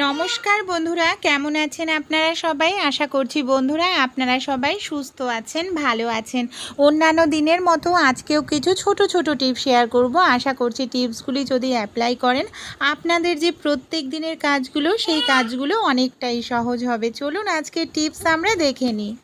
নমস্কার বন্ধুরা, কেমন আছেন আপনারা সবাই? আশা করছি বন্ধুরা আপনারা সবাই সুস্থ আছেন, ভালো আছেন। অন্যান্য দিনের মতো আজকেও কিছু ছোট ছোট টিপস শেয়ার করব। আশা করছি টিপসগুলি যদি অ্যাপ্লাই করেন আপনাদের যে প্রত্যেক দিনের কাজগুলো সেই কাজগুলো অনেকটাই সহজ হবে। চলুন আজকে টিপস আমরা দেখে নিই।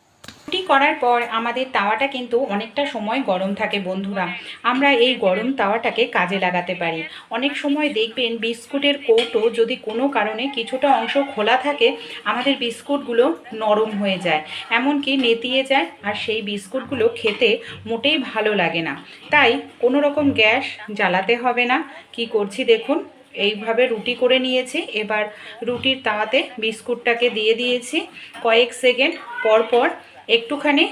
রুটি করার পর আমাদের তাওয়াটা কিন্তু অনেকটা সময় গরম থাকে বন্ধুরা। আমরা এই গরম তাওয়াটাকে কাজে লাগাতে পারি। অনেক সময় দেখবেন বিস্কুটের কৌটো যদি কোনো কারণে কিছুটা অংশ খোলা থাকে, আমাদের বিস্কুটগুলো নরম হয়ে যায়, এমনকি নেতিয়ে যায়, আর সেই বিস্কুটগুলো খেতে মোটেই ভালো লাগে না। তাই কোনো রকম গ্যাস জ্বালাতে হবে না। কি করছি দেখুন, এইভাবে রুটি করে নিয়েছি। এবার রুটির তাওয়াতে বিস্কুটটাকে দিয়ে দিয়েছি। কয়েক সেকেন্ড পর পর একটুখানি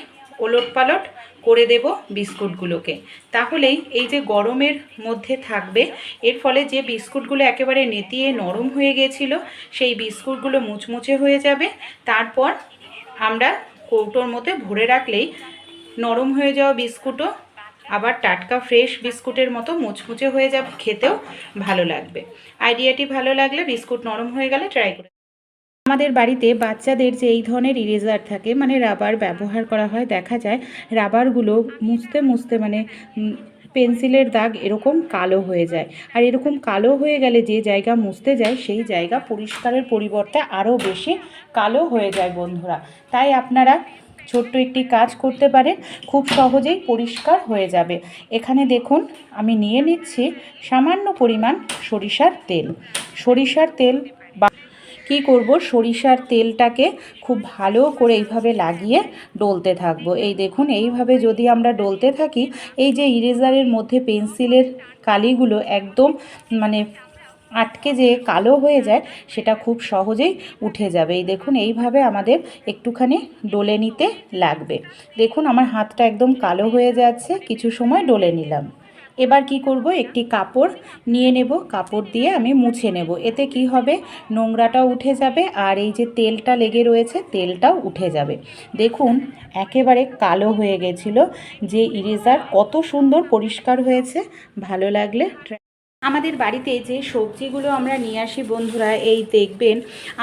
ওলটপালট করে দেব বিস্কুটগুলোকে। তাহলেই এই যে গরমের মধ্যে থাকবে, এর ফলে যে বিস্কুটগুলো একেবারে নেতিয়ে নরম হয়ে গেছিলো সেই বিস্কুটগুলো মুচমুচে হয়ে যাবে। তারপর আমরা কৌটোর মধ্যে ভরে রাখলেই নরম হয়ে যাওয়া বিস্কুটও আবার টাটকা ফ্রেশ বিস্কুটের মতো মুচমুচে হয়ে যাবে, খেতেও ভালো লাগবে। আইডিয়াটি ভালো লাগলে বিস্কুট নরম হয়ে গেলে ট্রাই করে। আমাদের বাড়িতে বাচ্চাদের যে এই ধরনের ইরেজার থাকে, মানে রাবার ব্যবহার করা হয়, দেখা যায় রাবারগুলো মুছতে মুছতে পেন্সিলের দাগ এরকম কালো হয়ে যায়। আর এরকম কালো হয়ে গেলে যে জায়গা মুছতে যায় সেই জায়গা পরিষ্কারের পরিবর্তে আরও বেশি কালো হয়ে যায় বন্ধুরা। তাই আপনারা ছোট্ট একটি কাজ করতে পারেন, খুব সহজেই পরিষ্কার হয়ে যাবে। এখানে দেখুন আমি নিয়ে নিচ্ছি সামান্য পরিমাণ সরিষার তেল। সরিষার তেল কি করব, সরিষার তেলটাকে খুব ভালো করে এইভাবে লাগিয়ে ডলতে থাকবো। এই দেখুন, এইভাবে যদি আমরা ডলতে থাকি, এই যে ইরেজারের মধ্যে পেন্সিলের কালিগুলো একদম আটকে যে কালো হয়ে যায় সেটা খুব সহজেই উঠে যাবে। এই দেখুন, এইভাবে আমাদের একটুখানি ডলে নিতে লাগবে। দেখুন আমার হাতটা একদম কালো হয়ে যাচ্ছে, কিছু সময় ডলে নিলাম। এবার কি করব, একটি কাপড় নিয়ে নেব, কাপড় দিয়ে আমি মুছে নেব। এতে কি হবে, নোংরাটাও উঠে যাবে আর এই যে তেলটা লেগে রয়েছে তেলটাও উঠে যাবে। দেখুন একেবারে কালো হয়ে গেছিল যে ইরেজার, কত সুন্দর পরিষ্কার হয়েছে। ভালো লাগলে আমাদের বাড়িতে যে সবজিগুলো আমরা নিয়ে আসি বন্ধুরা, এই দেখবেন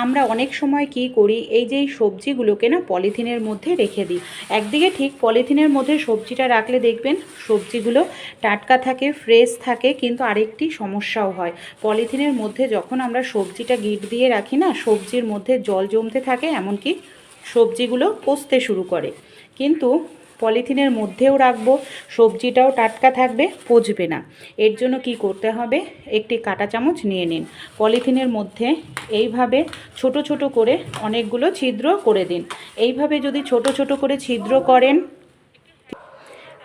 আমরা অনেক সময় কি করি, এই যে সবজিগুলোকে না পলিথিনের মধ্যে রেখে দিই। একদিকে ঠিক, পলিথিনের মধ্যে সবজিটা রাখলে দেখবেন সবজিগুলো টাটকা থাকে, ফ্রেশ থাকে, কিন্তু আরেকটি সমস্যাও হয়। পলিথিনের মধ্যে যখন আমরা সবজিটা গিট দিয়ে রাখি না, সবজির মধ্যে জল জমতে থাকে, এমনকি সবজিগুলো পচতে শুরু করে। কিন্তু পলিথিনের মধ্যেও রাখবো, সবজিটাও টাটকা থাকবে, পচবে না। এর জন্য কি করতে হবে, একটি কাঁটা চামচ নিয়ে নিন, পলিথিনের মধ্যে এইভাবে ছোট ছোট করে অনেকগুলো ছিদ্র করে দিন। এইভাবে যদি ছোট ছোট করে ছিদ্র করেন,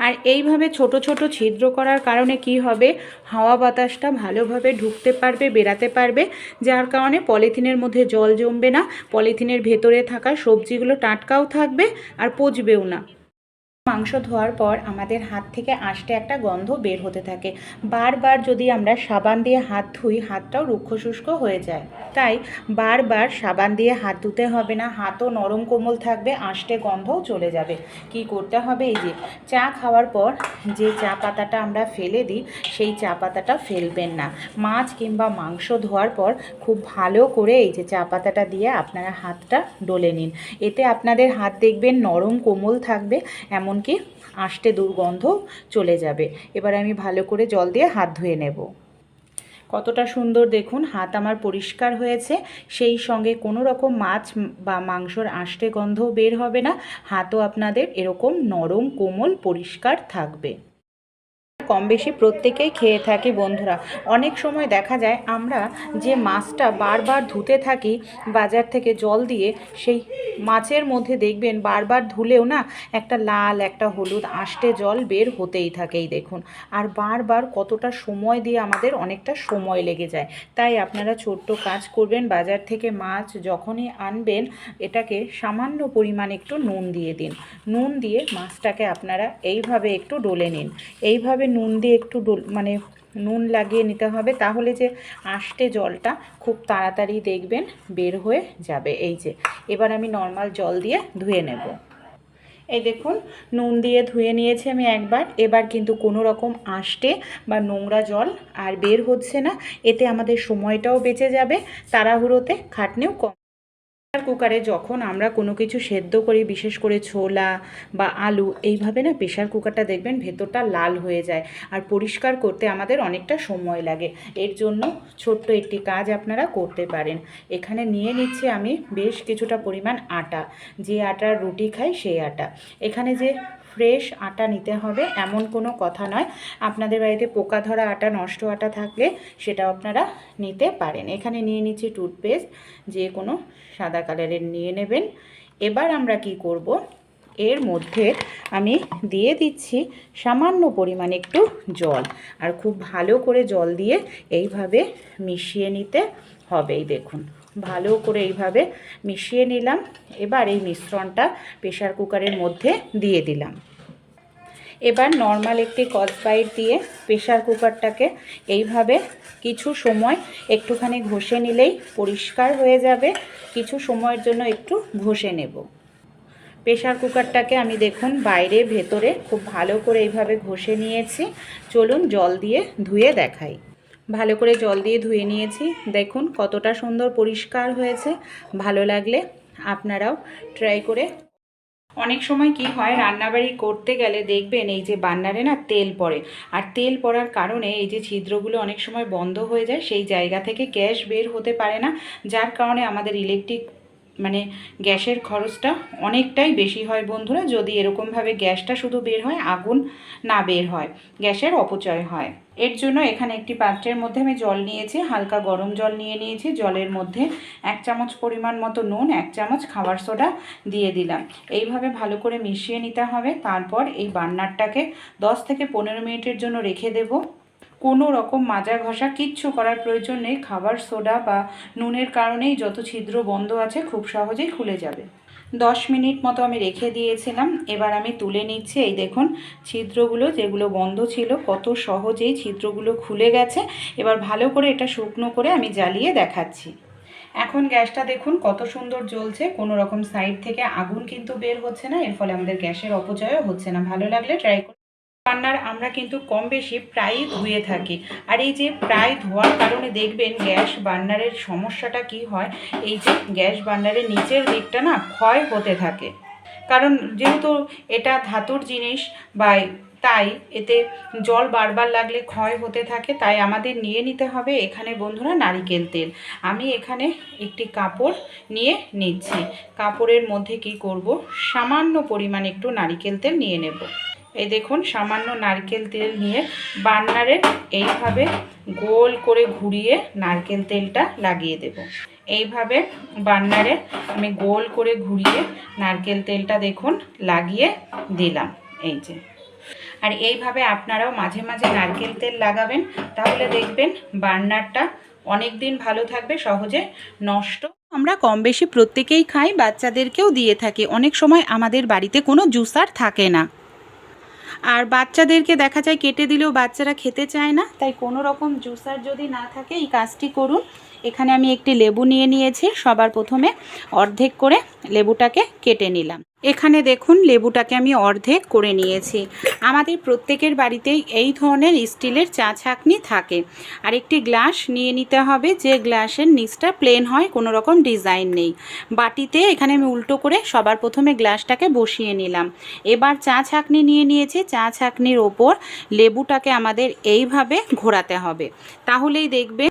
আর এইভাবে ছোট ছোট ছিদ্র করার কারণে কি হবে, হাওয়া বাতাসটা ভালোভাবে ঢুকতে পারবে, বেরাতে পারবে, যার কারণে পলিথিনের মধ্যে জল জমবে না, পলিথিনের ভেতরে থাকা সবজিগুলো টাটকাও থাকবে আর পচবেও না। মাংস ধোয়ার পর আমাদের হাত থেকে আষ্টে একটা গন্ধ বের হতে থাকে। বারবার যদি আমরা সাবান দিয়ে হাত ধুই, হাতটাও রুক্ষ শুষ্ক হয়ে যায়। তাই বারবার সাবান দিয়ে হাত ধুতে হবে না, হাতও নরম কোমল থাকবে, আষ্টে গন্ধও চলে যাবে। কি করতে হবে, এই যে চা খাওয়ার পর যে চা পাতাটা আমরা ফেলে দিই সেই চা পাতাটা ফেলবেন না। মাছ কিংবা মাংস ধোয়ার পর খুব ভালো করে এই যে চা পাতাটা দিয়ে আপনারা হাতটা ডলে নিন। এতে আপনাদের হাত দেখবেন নরম কোমল থাকবে, এমনকি আষ্টে দুর্গন্ধ চলে যাবে। এবার আমি ভালো করে জল দিয়ে হাত ধুয়ে নেব। কতটা সুন্দর দেখুন, হাত আমার পরিষ্কার হয়েছে, সেই সঙ্গে কোনো রকম মাছ বা মাংসর আষ্টে গন্ধও বের হবে না, হাতও আপনাদের এরকম নরম কোমল পরিষ্কার থাকবে। কম বেশি প্রত্যেকেই খেয়ে থাকি বন্ধুরা। অনেক সময় দেখা যায় আমরা যে মাছটা বারবার ধুতে থাকি বাজার থেকে জল দিয়ে, সেই মাছের মধ্যে দেখবেন বারবার ধুলেও না একটা লাল একটা হলুদ আষ্টে জল বের হতেই থাকেই দেখুন। আর বারবার কতটা সময় দিয়ে আমাদের অনেকটা সময় লেগে যায়। তাই আপনারা ছোট্ট কাজ করবেন, বাজার থেকে মাছ যখনই আনবেন এটাকে সামান্য পরিমাণ একটু নুন দিয়ে দিন। নুন দিয়ে মাছটাকে আপনারা এইভাবে একটু ডলে নিন। এইভাবে নুন দিয়ে একটু নুন লাগিয়ে নিতে হবে, তাহলে যে আষ্টে জলটা খুব তাড়াতাড়ি দেখবেন বের হয়ে যাবে। এই যে এবার আমি নর্মাল জল দিয়ে ধুয়ে নেব। এই দেখুন নুন দিয়ে ধুয়ে নিয়েছি আমি একবার। এবার কিন্তু কোনো রকম আষ্টে বা নোংরা জল আর বের হচ্ছে না। এতে আমাদের সময়টাও বেঁচে যাবে, তাড়াহুড়োতে খাটনিও কম। প্রেসার কুকারে যখন আমরা কোনো কিছু সেদ্ধ করি, বিশেষ করে ছোলা বা আলু, এইভাবে না প্রেসার কুকারটা দেখবেন ভেতরটা লাল হয়ে যায়, আর পরিষ্কার করতে আমাদের অনেকটা সময় লাগে। এর জন্য ছোট্ট একটি কাজ আপনারা করতে পারেন। এখানে নিয়ে নিচ্ছি আমি বেশ কিছুটা পরিমাণ আটা, যে আটার রুটি খাই সেই আটা। এখানে যে ফ্রেশ আটা নিতে হবে এমন কোনো কথা নয়, আপনাদের বাড়িতে পোকা ধরা আটা, নষ্ট আটা থাকলে সেটাও আপনারা নিতে পারেন। এখানে নিয়ে নিচ্ছি টুথপেস্ট, যে কোনো সাদা কালারের নিয়ে নেবেন। এবার আমরা কি করব, এর মধ্যে আমি দিয়ে দিচ্ছি সামান্য পরিমাণ একটু জল, আর খুব ভালো করে জল দিয়ে এইভাবে মিশিয়ে নিতে হবে। এই দেখুন ভালো করে এইভাবে মিশিয়ে নিলাম। এবার এই মিশ্রণটা প্রেসার কুকারের মধ্যে দিয়ে দিলাম। এবার নর্মাল একটি স্কচব্রাইট দিয়ে প্রেসার কুকারটাকে এইভাবে কিছু সময় একটুখানি ঘষে নিলেই পরিষ্কার হয়ে যাবে। কিছু সময়ের জন্য একটু ঘষে নেব। প্রেসার কুকারটাকে আমি দেখুন বাইরে ভেতরে খুব ভালো করে এইভাবে ঘষে নিয়েছি। চলুন জল দিয়ে ধুয়ে দেখাই। ভালো করে জল দিয়ে ধুয়ে নিয়েছি, দেখুন কতটা সুন্দর পরিষ্কার হয়েছে। ভালো লাগলে আপনারাও ট্রাই করে। অনেক সময় কি হয়, রান্নাবাড়ি করতে গেলে দেখবেন এই যে বান্নারে না তেল পড়ে, আর তেল পড়ার কারণে এই যে ছিদ্রগুলো অনেক সময় বন্ধ হয়ে যায়, সেই জায়গা থেকে গ্যাস বের হতে পারে না, যার কারণে আমাদের ইলেকট্রিক গ্যাসের খরচটা অনেকটাই বেশি হয় বন্ধুরা। যদি এরকমভাবে গ্যাসটা শুধু বের হয়, আগুন না বের হয়, গ্যাসের অপচয় হয়। এর জন্য এখানে একটি পাত্রের মধ্যে আমি জল নিয়েছি, হালকা গরম জল নিয়ে নিয়েছি। জলের মধ্যে 1 চামচ পরিমাণ মতো নুন, 1 চামচ খাবার সোডা দিয়ে দিলাম। এইভাবে ভালো করে মিশিয়ে নিতে হবে। তারপর এই বার্নারটাকে 10 থেকে 15 মিনিটের জন্য রেখে দেব। কোনো রকম মাজা ঘষা কিচ্ছু করার প্রয়োজন নেই। খাবার সোডা বা নুনের কারণেই যত ছিদ্র বন্ধ আছে খুব সহজেই খুলে যাবে। 10 মিনিট মতো আমি রেখে দিয়েছিলাম। এবার আমি তুলে নিচ্ছি। এই দেখুন ছিদ্রগুলো যেগুলো বন্ধ ছিল, কত সহজেই ছিদ্রগুলো খুলে গেছে। এবার ভালো করে এটা শুকনো করে আমি জ্বালিয়ে দেখাচ্ছি। এখন গ্যাসটা দেখুন কত সুন্দর জ্বলছে, কোনো রকম সাইড থেকে আগুন কিন্তু বের হচ্ছে না। এর ফলে আমাদের গ্যাসের অপচয়ও হচ্ছে না। ভালো লাগলে ট্রাই করুন। রান্নার আমরা কিন্তু কম বেশি প্রায়ই ধুয়ে থাকি, আর এই যে প্রায় ধোয়ার কারণে দেখবেন গ্যাস বার্নারের সমস্যাটা কি হয়, এই যে গ্যাস বার্নারের নিচের দিকটা না ক্ষয় হতে থাকে। কারণ যেহেতু এটা ধাতুর জিনিস বা তাই এতে জল বারবার লাগলে ক্ষয় হতে থাকে। তাই আমাদের নিয়ে নিতে হবে এখানে বন্ধুরা নারিকেল তেল। আমি এখানে একটি কাপড় নিয়ে নিচ্ছি। কাপড়ের মধ্যে কি করব, সামান্য পরিমাণ একটু নারিকেল তেল নিয়ে নেব। এই দেখুন সামান্য নারকেল তেল নিয়ে বার্নারে এইভাবে গোল করে ঘুরিয়ে নারকেল তেলটা লাগিয়ে দেব। এইভাবে বার্নারে আমি গোল করে ঘুরিয়ে নারকেল তেলটা দেখুন লাগিয়ে দিলাম। এই যে, আর এইভাবে আপনারাও মাঝে মাঝে নারকেল তেল লাগাবেন, তাহলে দেখবেন বার্নারটা অনেক দিন ভালো থাকবে, সহজে নষ্ট। আমরা কম বেশি প্রত্যেকেই খাই, বাচ্চাদেরকেও দিয়ে থাকি। অনেক সময় আমাদের বাড়িতে কোনো জুসার থাকে না, আর বাচ্চাদেরকে দেখা যায় কেটে দিলেও বাচ্চারা খেতে চায় না। তাই কোনো রকম জুসার যদি না থাকে এই কাজটি করুন। এখানে আমি একটি লেবু নিয়ে নিয়েছি। সবার প্রথমে অর্ধেক করে লেবুটাকে কেটে নিলাম। এখানে দেখুন লেবুটাকে আমি অর্ধেক করে নিয়েছি। আমাদের প্রত্যেকের বাড়িতেই এই ধরনের স্টিলের চা ছাঁকনি থাকে। আর একটি গ্লাস নিয়ে নিতে হবে, যে গ্লাসের নিচটা প্লেন হয়, কোনো রকম ডিজাইন নেই। বাটিতে এখানে আমি উল্টো করে সবার প্রথমে গ্লাসটাকে বসিয়ে নিলাম। এবার চা ছাঁকনি নিয়ে নিয়েছি। চা ছাঁকনির ওপর লেবুটাকে আমাদের এইভাবে ঘোরাতে হবে, তাহলেই দেখবে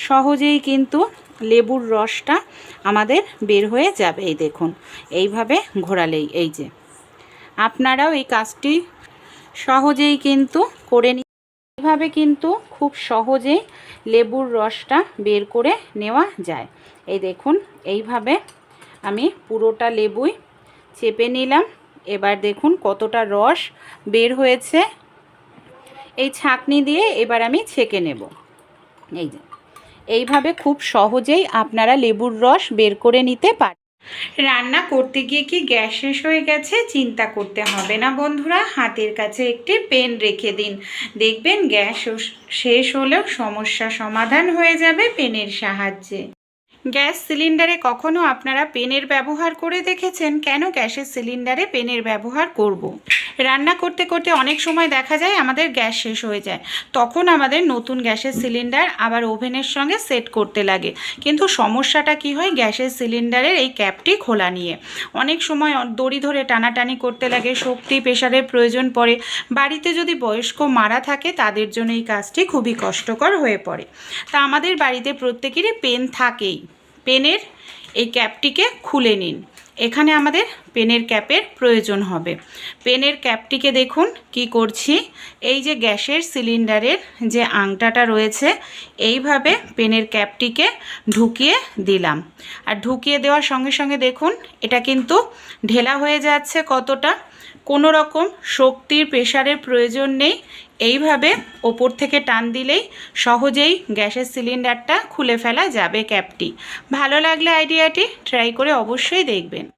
সহজেই কিন্তু লেবুর রসটা আমাদের বের হয়ে যাবে। এই দেখুন এইভাবে ঘোরালেই, এই যে আপনারাও এই কাজটি সহজেই কিন্তু করে এইভাবে কিন্তু খুব সহজেই লেবুর রসটা বের করে নেওয়া যায়। এই দেখুন এইভাবে আমি পুরোটা লেবুই চেপে নিলাম। এবার দেখুন কতটা রস বের হয়েছে। এই ছাঁকনি দিয়ে এবার আমি ছেঁকে নেব। এই যে এইভাবে খুব সহজেই আপনারা লেবুর রস বের করে নিতে পারেন। রান্না করতে গিয়ে কি গ্যাস শেষ হয়ে গেছে, চিন্তা করতে হবে না বন্ধুরা। হাতের কাছে একটি পেন রেখে দিন, দেখবেন গ্যাস শেষ হলেও সমস্যা সমাধান হয়ে যাবে পেনের সাহায্যে। গ্যাস সিলিন্ডারে কখনো আপনারা পেনের ব্যবহার করে দেখেছেন? কেন গ্যাসের সিলিন্ডারে পেনের ব্যবহার করব। রান্না করতে করতে অনেক সময় দেখা যায় আমাদের গ্যাস শেষ হয়ে যায়, তখন আমাদের নতুন গ্যাসের সিলিন্ডার আবার ওভেনের সঙ্গে সেট করতে লাগে। কিন্তু সমস্যাটা কি হয় গ্যাসের সিলিন্ডারের এই ক্যাপটি খোলা নিয়ে? অনেক সময় দড়ি ধরে টানাটানি করতে লাগে, শক্তি প্রেসারের প্রয়োজন পড়ে। বাড়িতে যদি বয়স্ক মারা থাকে তাদের জন্য এই কাজটি খুবই কষ্টকর হয়ে পড়ে। তা আমাদের বাড়িতে প্রত্যেকেরই পেন থাকেই। পেনের এই ক্যাপটিকে খুলে নিন। এখানে আমাদের পেনের ক্যাপের প্রয়োজন হবে। পেনের ক্যাপটিকে দেখুন কি করছি, এই যে গ্যাসের সিলিন্ডারের যে আংটাটা রয়েছে এইভাবে পেনের ক্যাপটিকে ঢুকিয়ে দিলাম। আর ঢুকিয়ে দেওয়ার সঙ্গে সঙ্গে দেখুন এটা কিন্তু ঢেলা হয়ে যাচ্ছে কতটা। কোনো রকম শক্তির প্রেসারের প্রয়োজন নেই। এইভাবে ওপর থেকে টান দিলেই সহজেই গ্যাসের সিলিন্ডারটা খুলে ফেলা যাবে ক্যাপটি। ভালো লাগলে আইডিয়াটি ট্রাই করে অবশ্যই দেখবেন।